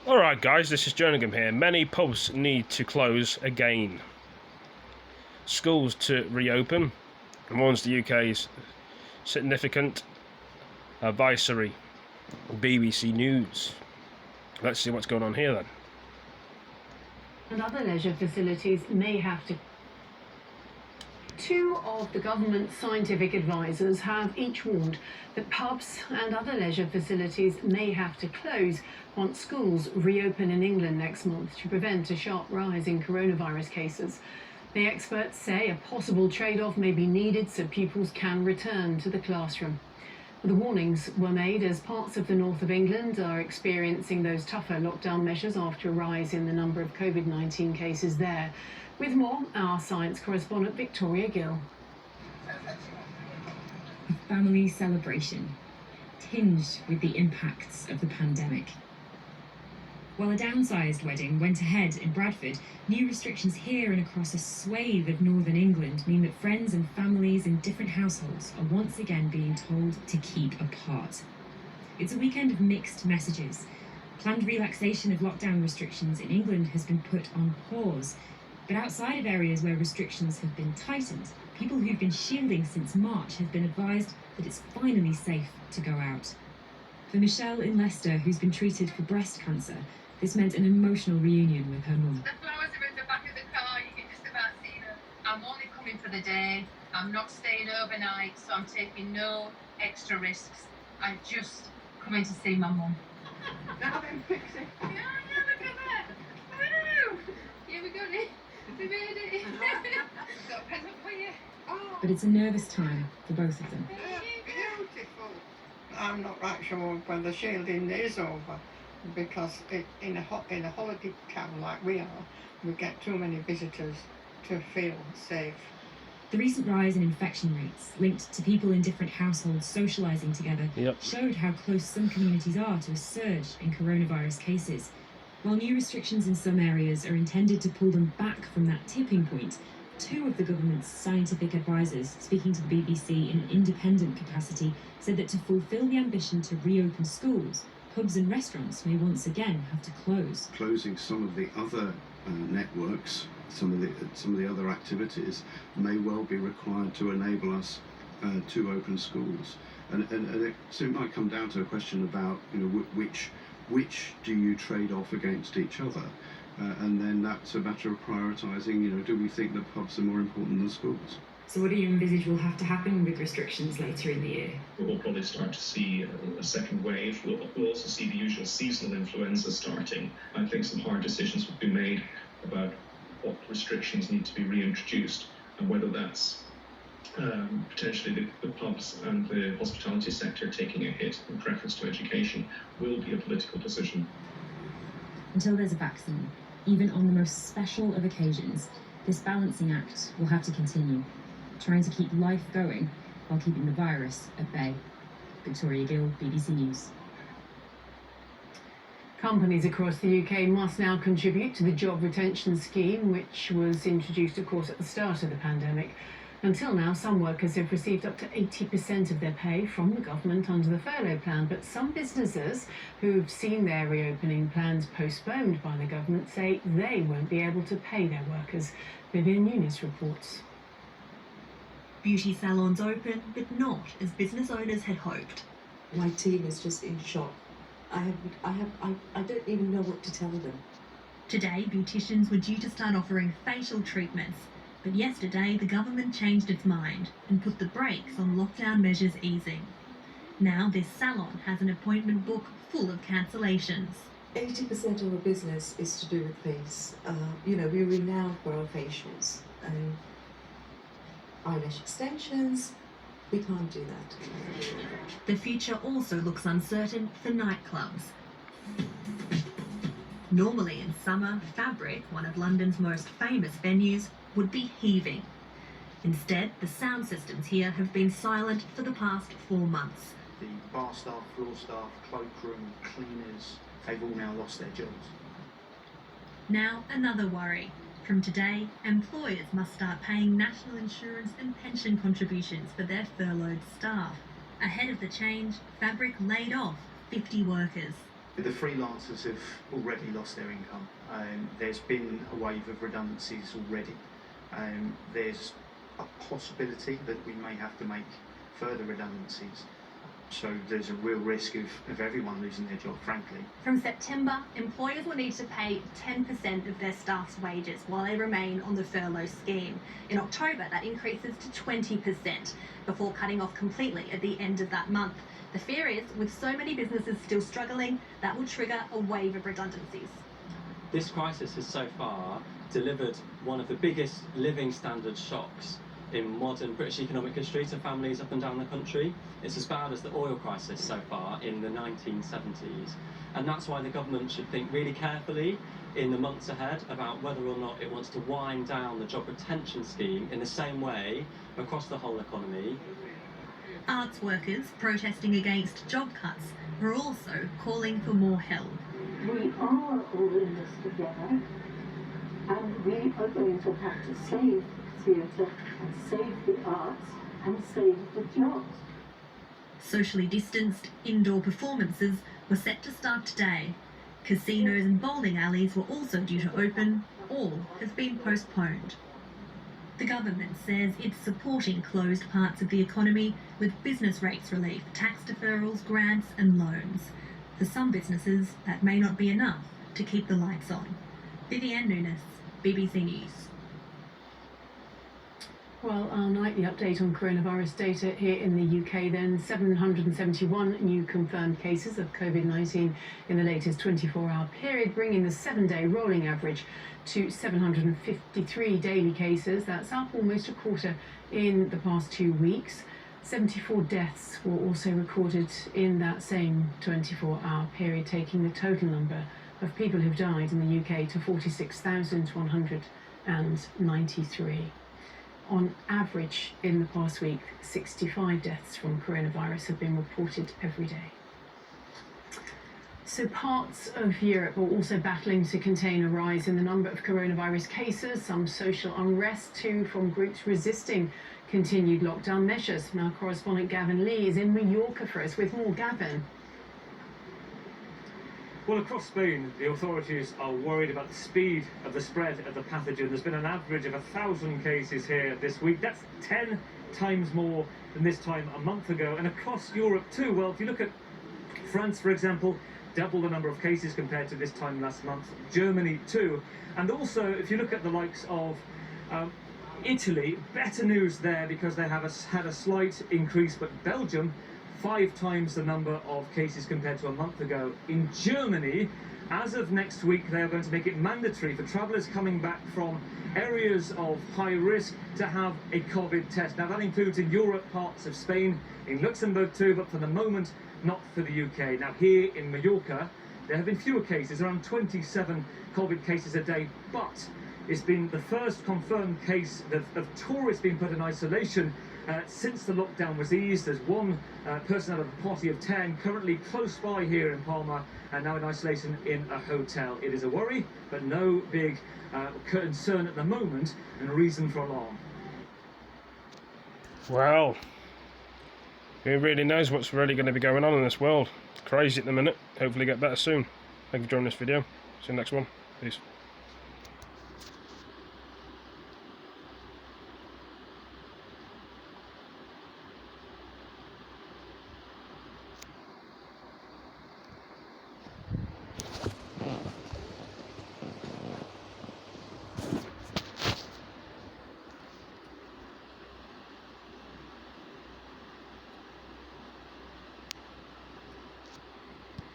Alright guys, this is jerninghgam here. Many pubs need to close again. Schools to reopen, and warns the UK's significant advisory. BBC News. Let's see what's going on here then. And other leisure facilities may have to. Two of the government's scientific advisors have each warned that pubs and other leisure facilities may have to close once schools reopen in England next month to prevent a sharp rise in coronavirus cases. The experts say a possible trade-off may be needed so pupils can return to the classroom. The warnings were made as parts of the north of England are experiencing those tougher lockdown measures after a rise in the number of COVID-19 cases there. With more, our science correspondent Victoria Gill. A family celebration, tinged with the impacts of the pandemic. While a downsized wedding went ahead in Bradford, new restrictions here and across a swathe of northern England mean that friends and families in different households are once again being told to keep apart. It's a weekend of mixed messages. Planned relaxation of lockdown restrictions in England has been put on pause. But outside of areas where restrictions have been tightened, people who've been shielding since March have been advised that it's finally safe to go out. For Michelle in Leicester, who's been treated for breast cancer, this meant an emotional reunion with her mum. The flowers are in the back of the car, you can just about see them. I'm only coming for the day, I'm not staying overnight, so I'm taking no extra risks. I'm just coming to see my mum. Now then, Pixie. Yeah, look at that. Woo! Here we go, Nick. We made it. Got a present for you. Oh. But it's a nervous time for both of them. Beautiful. I'm not right sure when the shielding is over, because in a holiday town like we are, we get too many visitors to feel safe. The recent rise in infection rates, linked to people in different households socialising together, showed how close some communities are to a surge in coronavirus cases. While new restrictions in some areas are intended to pull them back from that tipping point, two of the government's scientific advisors, speaking to the BBC in an independent capacity, said that to fulfil the ambition to reopen schools, pubs and restaurants may once again have to close. Closing some of the other networks, some of the other activities may well be required to enable us to open schools, and it soon might come down to a question about which do you trade off against each other, and then that's a matter of prioritising. Do we think that pubs are more important than schools? So what do you envisage will have to happen with restrictions later in the year? We'll probably start to see a second wave. We'll also see the usual seasonal influenza starting. I think some hard decisions will be made about what restrictions need to be reintroduced, and whether that's potentially the pubs and the hospitality sector taking a hit in preference to education will be a political decision. Until there's a vaccine, even on the most special of occasions, this balancing act will have to continue, trying to keep life going while keeping the virus at bay. Victoria Gill, BBC News. Companies across the UK must now contribute to the job retention scheme, which was introduced, of course, at the start of the pandemic. Until now, some workers have received up to 80% of their pay from the government under the furlough plan, but some businesses who've seen their reopening plans postponed by the government say they won't be able to pay their workers. Vivian Nunes reports. Beauty salons open, but not as business owners had hoped. My team is just in shock. I don't even know what to tell them. Today, beauticians were due to start offering facial treatments, but yesterday the government changed its mind and put the brakes on lockdown measures easing. Now this salon has an appointment book full of cancellations. 80% of our business is to do with face. We're renowned for our facials. Eyelash extensions, we can't do that. The future also looks uncertain for nightclubs. Normally in summer, Fabric, one of London's most famous venues, would be heaving. Instead, the sound systems here have been silent for the past 4 months. The bar staff, floor staff, cloakroom, cleaners, they've all now lost their jobs. Now another worry. From today, employers must start paying national insurance and pension contributions for their furloughed staff. Ahead of the change, Fabric laid off 50 workers. The freelancers have already lost their income. There's been a wave of redundancies already. There's a possibility that we may have to make further redundancies. So there's a real risk of everyone losing their job, frankly. From September, employers will need to pay 10% of their staff's wages while they remain on the furlough scheme. In October, that increases to 20% before cutting off completely at the end of that month. The fear is, with so many businesses still struggling, that will trigger a wave of redundancies. This crisis has so far delivered one of the biggest living standard shocks in modern British economic history to families up and down the country. It's as bad as the oil crisis so far in the 1970s. And that's why the government should think really carefully in the months ahead about whether or not it wants to wind down the job retention scheme in the same way across the whole economy. Arts workers protesting against job cuts are also calling for more help. We are all in this together, and we are going to have to save theatre and save the arts and save the jobs. Socially distanced indoor performances were set to start today. Casinos and bowling alleys were also due to open. All has been postponed. The government says it's supporting closed parts of the economy with business rates relief, tax deferrals, grants and loans. For some businesses, that may not be enough to keep the lights on. Vivienne Nunes, BBC News. Well, our nightly update on coronavirus data here in the UK then. 771 new confirmed cases of COVID-19 in the latest 24-hour period, bringing the 7-day rolling average to 753 daily cases. That's up almost a quarter in the past 2 weeks. 74 deaths were also recorded in that same 24-hour period, taking the total number of people who've died in the UK to 46,193. On average, in the past week, 65 deaths from coronavirus have been reported every day. So parts of Europe are also battling to contain a rise in the number of coronavirus cases, some social unrest too from groups resisting continued lockdown measures. Now correspondent Gavin Lee is in Mallorca for us with more. Gavin. Well, across Spain, the authorities are worried about the speed of the spread of the pathogen. There's been an average of 1,000 cases here this week. That's 10 times more than this time a month ago. And across Europe too. Well, if you look at France, for example, double the number of cases compared to this time last month. Germany too. And also, if you look at the likes of Italy, better news there because they have had a slight increase, but Belgium, 5 times the number of cases compared to a month ago. In Germany, as of next week, they are going to make it mandatory for travellers coming back from areas of high risk to have a COVID test. Now that includes in Europe, parts of Spain, in Luxembourg too, but for the moment, not for the UK. Now here in Mallorca, there have been fewer cases, around 27 COVID cases a day, but it's been the first confirmed case of tourists being put in isolation since the lockdown was eased. There's one person out of a party of 10 currently close by here in Palma and now in isolation in a hotel. It is a worry, but no big concern at the moment and reason for alarm. Well, who really knows what's really going to be going on in this world? Crazy at the minute. Hopefully get better soon. Thank you for joining this video. See you next one. Peace.